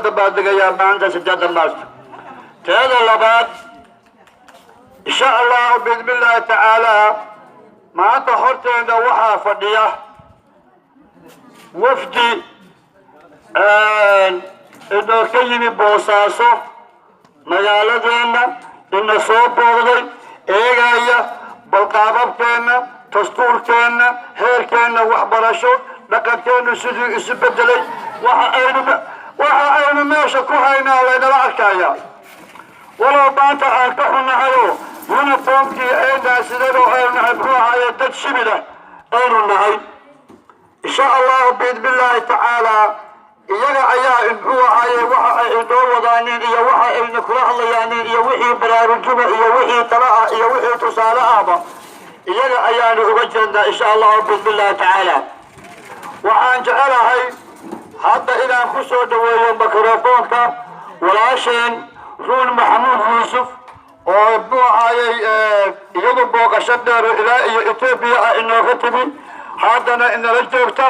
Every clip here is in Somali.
دبادقيا باندا سجاد الماست هذا اللباد إن شاء الله بإذن الله تعالى ما أنت حرتين وحا فضية وفدي إنه كيمي بوساسو مجالدين إنه صوب بوضي إيغايا بالقاببتين تستورتين هيركين وحبرشو لقدتين سيدي إسبدلي وحا أين ماشا كوهينا لين العكايا ولو بانت أنتحنا عليه هنا فوقي أين سيدلو أين عبروها يدد شبله أين النهي إن شاء الله بإذن الله تعالى إيجا أيها إنحوها waxa ay doo wadaaneen iyo waxa ay kula hadlayaan iyo wixii baraarujuma iyo wixii talaa iyo wixii tusaale ahba iyaga ayaan uga jeednaa insha Allah bismillah taala waxaan jecelahay hadda inaan ku soo dhaweeyo mikrofoonka walaasheen ruun maxamuud yuusuf oo buuxayay iyadu booqasho dheer ilaa iyo Itoobiya inooga timi haddana inala joogta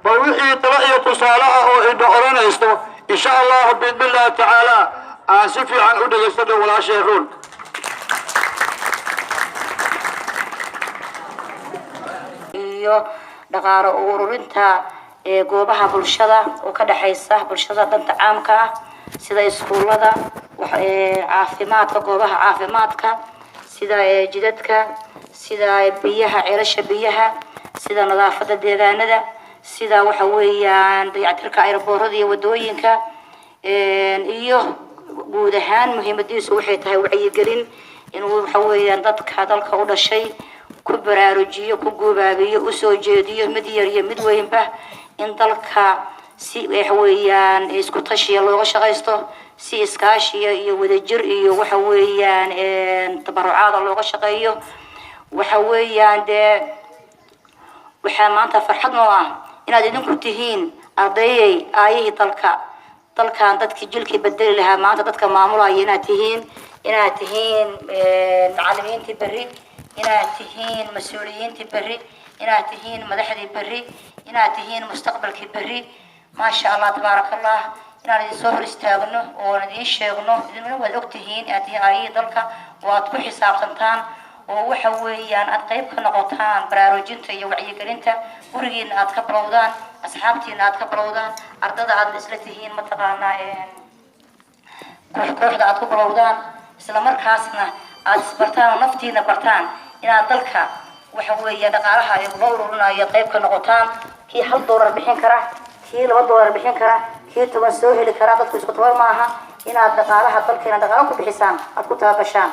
بوحي طلعي تصالح أو إنه أرانيستو إن شاء الله بإذن الله تعالى آسفي عن أودا يستدى ولا شيخون iyo dhaqaale ururinta goobaha bulshada oo ka dhaxaysa bulshada danta caamka ah sida iskuulada caafimaadka goobaha caafimaadka sida jidadka sida biyaha ceelasha biyaha sida nadaafada deegaanada sida waxa weeyaan dayactirka aeroboorada iyo wadooyinka iyo guud ahaan muhiimadiisu waxay tahay wacyigelin inuu waxa weeyaan dadka dalka u dhashay ku baraarujiyo ku gubaabiyo u soo jeediyo mid yar iyo mid weynba in dalka si waxa weeyaan isku tashiya looga shaqeysto si iskaashiya iyo wadajir iyo waxa weeyaan tabarucaad looga shaqeeyo waxa weeyaan waxa maanta farxad noo ah inaad idinku tihiin ardayay aayihii dalkan dadkii jilkii bedeli lahaa maanta dadka maamulaya inaad tihiin macallimiintii berri inaad tihiin mas'uuliyiintii berri inaad tihiin madaxdii berri inaad tihiin mustaqbalkii berri maasha Allah tabaarakallah inaan idin soo hor istaagno oo idin sheegno idinna waad ogtihiin inaad tihiin aayihii dalka oo aad ku xisaabtantaan oo waxa weeyaan aad qayb ka noqotaan baraarujinta iyo wacyigelinta gurigiina aad ka bilowdaan asxaabtiina aad ka bilowdaan ardada aad isla tihiin mataqaanaa kooxda aad ku bilowdaan isla markaasna aad isbartaan naftiina bartaan inaad dalka waxa weeye dhaqaalaha ay loo ururinayo qayb ka noqotaan kii $1 bixin kara kii $2 bixin kara kii 10 soo heli kara dadku isku tabar maaha inaad dhaqaalaha dalkeena dhaqaalaha ku bixisaan aad ku taagashaan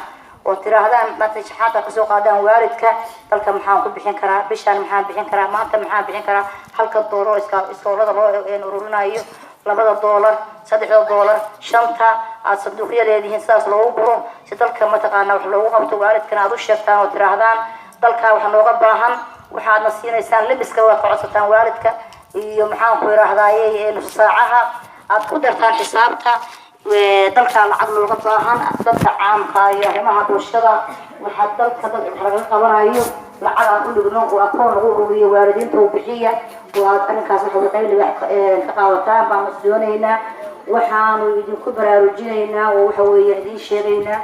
وتراهدان ما تشحاتك كسوق هذا واردك تلك محام كل بحين كرا بشان محام بحين كرا ما أنت محام بحين كرا حلقة دولار إسكال الله نورنا أيه $2 $3 شنطة الصندوقية اللي هي ساس لو برو ستلك ما تقانا وحلو قبض وارد كنا عدو الشفتان وتراهدان تلك وحنو قباهم وحاد نصينا إنسان لبس كوا قعصتان واردك يوم محام كوي راهداي نص ساعة أتقدر تان حسابتها ودلك العقل الغطاهن دلك عام قاية ما هذا الشرع وحد دلك دلك قبرايو لعل كل جنوب وأكون غوري واردين توبحية وأنا كاسح وقيل ثقاوتان بمسجونينا وحان ويدين كبرى رجينا وحوي يدين شرينا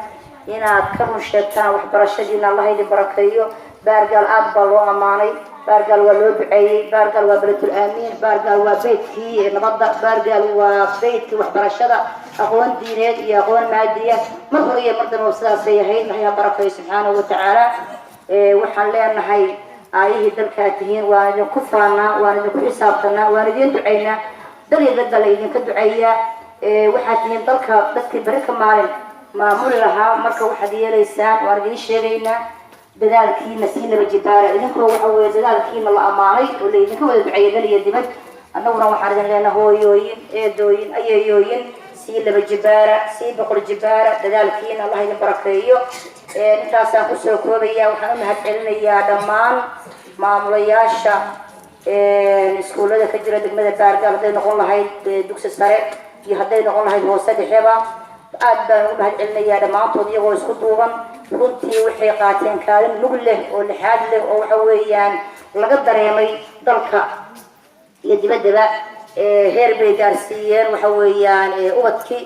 هنا كم شتان وحبرشدنا الله يدي بركيو بارجل أقبل وأماني بارجل ولوبعي بارجل وبلد الأمين بارجل وبيتي نبض بارجل وبيتي وحبرشدة أقوان دينية يا أقوان مادية مرة مرة وساسية هي نحيا بركة سبحانه وتعالى وحلينا هاي آيه دلكاتهين وأنا كفرنا وأنا كحسابنا وأنا دعينا دليل دليل كدعية وحاتين دلك بركة مالين ما مرها مركة وحدية ليسان وأنا شرينا بدالكين نسينا بالجبارة إذن كوا وحوي بدالكين الله أماني واللي إذن كوا دعية قال يدمج النورة وحرزن لنا هو يوين دوين أي يوين سيل بالجبارة سيل بقول الجبارة بدالكين الله يدين بركيه نتاسا كسر كوبيا وحنا هتعلنا يا دمان معمولياشا السكولة ده كجرا دقمة بارجا هذي نقول هاي دوكس السرق يهدي نقول هاي موسى دحبا أبدا نقول هتعلنا يا دمان تودي ويسكتوهم runtii waxay qaateen kaalin lug leh oo lixaad leh oo waxa weeyaan laga dareemay dalka iyo dibadda heer bay gaarsiiyeen waxa weeyaan ubadkii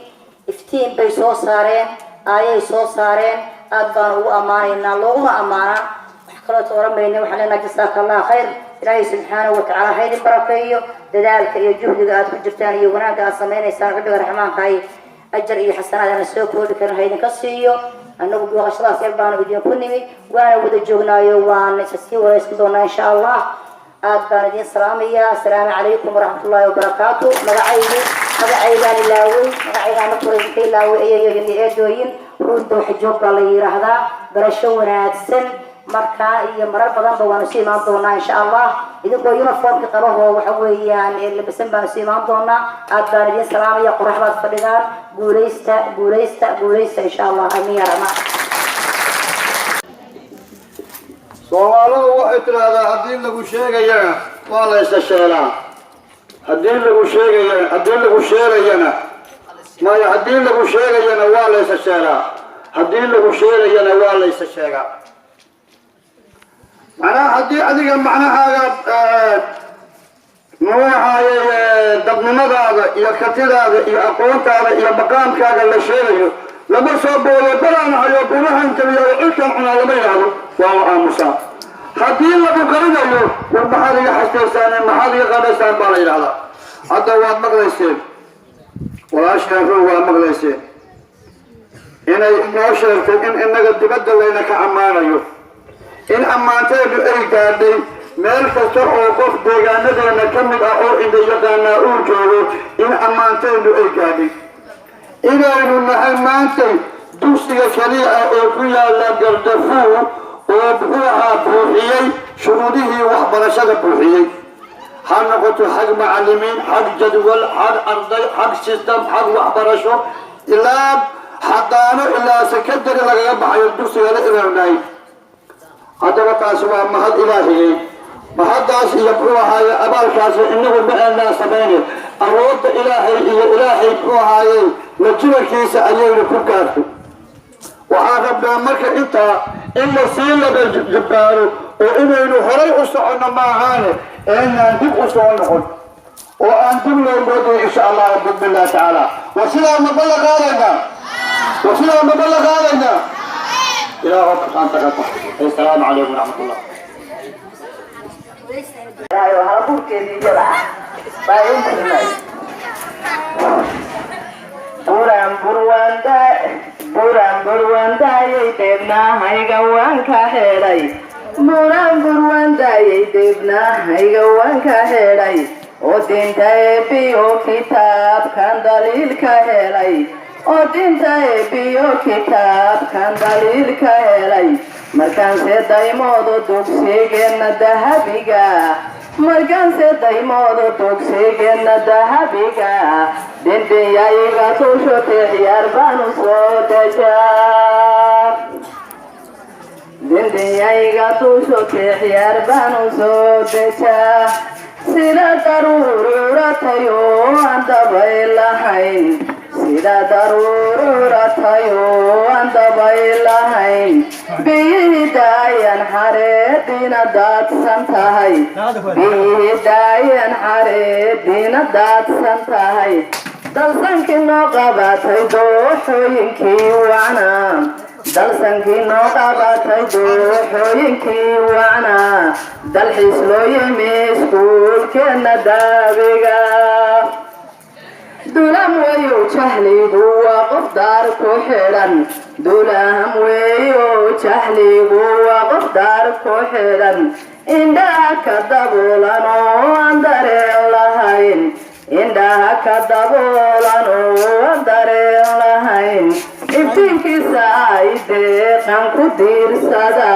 iftiin bay soo saareen ayay soo saareen aad baan ugu ammaanaynaa looguma ammaanaa wax kaloo oran mayna waxaan leenahay jazaaka allah khayr ilaahay subxaanahu watacaala ha idin barakeeyo dadaalka iyo juhdiga aad ku jirtaan iyo wanaagga aad samaynaysaan rabbiga raxmaankahay ajar iyo xasanaad aan soo koobi karin ha idinka siiyo annagu booqashadaas yar baanu idinku nimi waana wada joognaayo waan sii waraysan doonaa insha allah aad baan idin salaamayaa assalaamu calaykum waraxmatullaahi wabarakaatu magacaydaan ilaawey magacaydaan marka ilaawey ayay eedooyin runta waxa joog baa la yiraahdaa barasho wanaagsan markaa iyo marar badanba waanu sii imaan doonaa insha allah idinkoo uniformka qabahoo waxa weeyaan labisan baanu sii imaan doonaa aad baan idin salaamaya qorax baad fadhidaan guulaysta insha allah amiin ya raxmaan soomaalidu waxay tidhaahdaa haddii lagu sheegayana waa la isa sheelaa haddii lagu sheegayana waa la isa sheelaa haddii lagu sheegayana waa la isa sheegaa macnaha haddii adiga macnahaaga muxuuahaye dabnimadaada iyo kartidaada iyo aqoontaada iyo maqaamkaaga la sheegayo lama soo boodo balaanahayo bunahan jabiyayo cilkan cunaa lama yidhaahdo waa la aamusaa haddii lagu qarinayo war maxaad iga xastaysaan maxaad iga qadhaysaan baa la yidhahdaa hadda waad maqlayseen walaashaan roog waad maqlayseen inay noo sheegtay in inaga dibadda layna ka ammaanayo in ammaanteedu ay gaadhay meel kasta oo qof deegaanadeena ka mid ah oo inda yaqaanaa uu joogo in ammaanteedu ay gaadhay inaynu nahay maantay dugsiga keliya ah oo ku yaala gardafuur oo muxuu ahaa buuxiyey shuruudihii waxbarashada buuxiyey ha noqoto xag macallimiin xag jadwal xag arday xag system xag waxbarasho ilaa xadaano ilaa sekondary lagaga baxayo dugsiga la ilaawnaay haddaba taasi waa mahad ilaahiyey mahaddaas iyo muxuu ahaaye abaalkaasi inagu ma aanaa samayne awoodda ilaahay iyo ilaahay muxuu ahaaye la jirankiisa ayaynu ku gaartay waxaan rabnaa marka intaa in la sii laga jabbaaro oo inaynu horay u soconno maahaane inaan dib u soo noqon oo aan dib loo mooday insha allah bismillahi tacaala wasidaa ma balla qaadaynaa إلى رب سبحانه وتعالى السلام عليكم ورحمة الله. Buran burwanda yedebna haygawanka helay. Buran burwanda yedebna haygawanka helay. Odinta ebiyo kitab kan dalilka helay. Odinta ebiyo kitab kan dalilka helay. Markaanse daymoodo dugsigeena dahabiga. Markaanse daymoodo dugsigeena dahabiga. Dindiyayga tushote ciyaar baanu soo dejaa. Dindiyayga tushote ciyaar baanu soo dejaa. Sida daruuratayo aan dabayl lahayn. Sida daruuratayo aan dabayl lahayn. Biyihii daayan xareedina daadsan tahay. Biyihii daayan xareedina daadsan tahay. Dalsankii noo qabatay dooxooyinkii wacnaa. Dalsankii noo qabatay dooxooyinkii wacnaa. Dalxiis loo yimi iskuulkeena daabiga. Dulam weeyo jahligu waa qof daar ku xidhan. Dulam weeyo jahligu waa qof daar ku xidhan. Indhaha ka daboolan oo aan dareen lahayn. Indhaha ka daboolan oo aan dareen lahayn. Iftiinkiisa ay deeqan ku diirsada.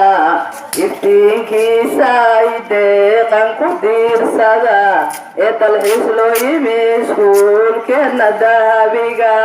Iftiinkiisa ay deeqan ku diirsada. Ee dalxiis loo yimi iskuulkeena dahabiga.